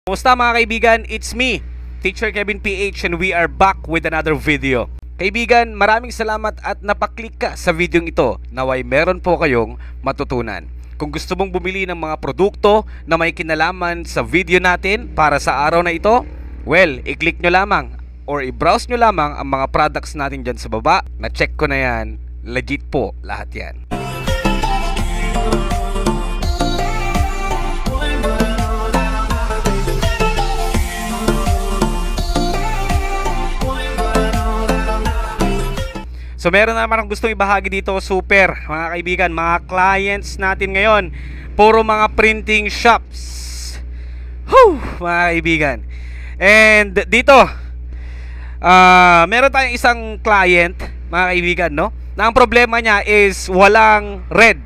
Kumusta mga kaibigan? It's me, Teacher Kevin PH, and we are back with another video. Kaibigan, maraming salamat at napaklik ka sa video ito. Naway meron po kayong matutunan. Kung gusto mong bumili ng mga produkto na may kinalaman sa video natin para sa araw na ito, well, i-click nyo lamang or i-browse nyo lamang ang mga products natin dyan sa baba. Na-check ko na yan. Legit po lahat yan. So meron na naman akong gustong ibahagi dito, super mga kaibigan, mga clients natin ngayon, puro mga printing shops. Mga kaibigan. And dito, meron tayong isang client, mga kaibigan, no? Na ang problema niya is walang red.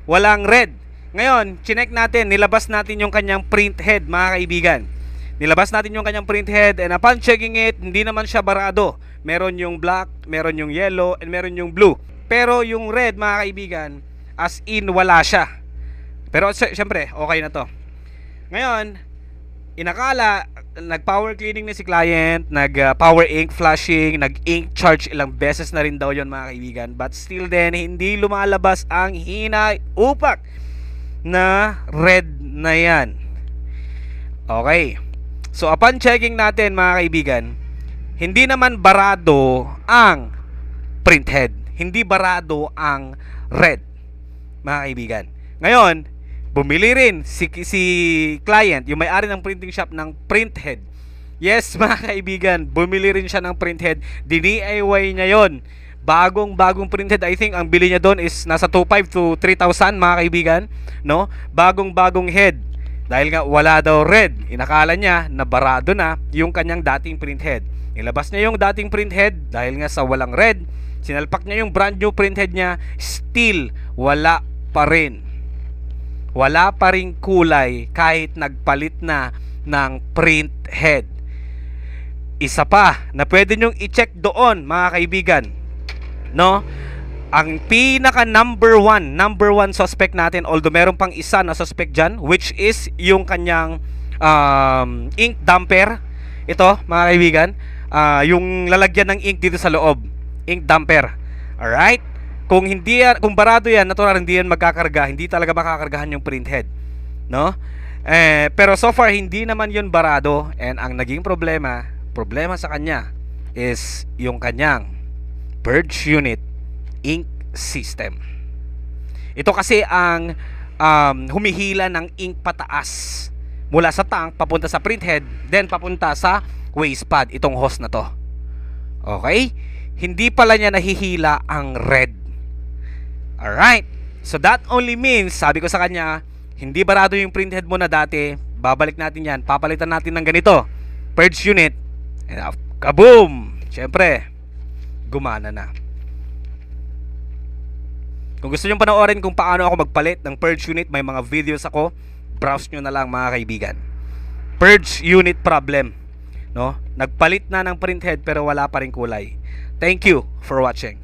Walang red. Ngayon, chinek natin, nilabas natin yung kanyang print head, mga kaibigan. Nilabas natin yung kanyang print head, and upon checking it, hindi naman siya barado. Meron yung black, meron yung yellow, and meron yung blue. Pero yung red, mga kaibigan, as in wala siya. Pero syempre, okay na to. Ngayon, inakala, nag-power cleaning na si client, nag-power ink flashing, nag-ink charge ilang beses na rin daw yon, mga kaibigan. But still then, hindi lumalabas ang hinaupak na red na yan. Okay. So upon checking natin, mga kaibigan, hindi naman barado ang print head. Hindi barado ang red, mga kaibigan. Ngayon, bumili rin si client, yung may-ari ng printing shop, ng print head. Yes, mga kaibigan, bumili rin siya ng print head. DIY niya yon. Bagong print head. I think ang bili niya doon is nasa 2,500 to 3,000, mga kaibigan, no? Bagong head. Dahil nga wala daw red, inakala niya na barado na yung kanyang dating print head. Nilabas niya yung dating print head dahil nga sa walang red. Sinalpak niya yung brand new print head niya. Still, wala pa rin. Wala pa rin kulay kahit nagpalit na ng print head. Isa pa na pwede nyong i-check doon, mga kaibigan, no? Ang pinaka number one suspect natin, although meron pang isa na suspect dyan, which is yung kanyang ink damper. Ito, mga kaibigan, yung lalagyan ng ink dito sa loob, ink damper. Alright? Kung barado yan, natural hindi yan magkakarga, hindi talaga makakargahan yung print head, no? Pero so far hindi naman yun barado, and ang naging problema sa kanya is yung kanyang purge unit ink system. Ito kasi ang humihila ng ink pataas mula sa tank papunta sa print head, then papunta sa waste pad, itong hose na to. Okay? Hindi pala niya nahihila ang red. Alright? So that only means, sabi ko sa kanya, hindi barado yung print head mo na dati, babalik natin yan, papalitan natin ng ganito, purge unit, and kaboom! Siyempre, gumana na. Kung gusto nyo panoorin kung paano ako magpalit ng purge unit, may mga videos ako, browse nyo na lang, mga kaibigan. Purge unit problem, no? Nagpalit na ng print head pero wala pa rin kulay. Thank you for watching.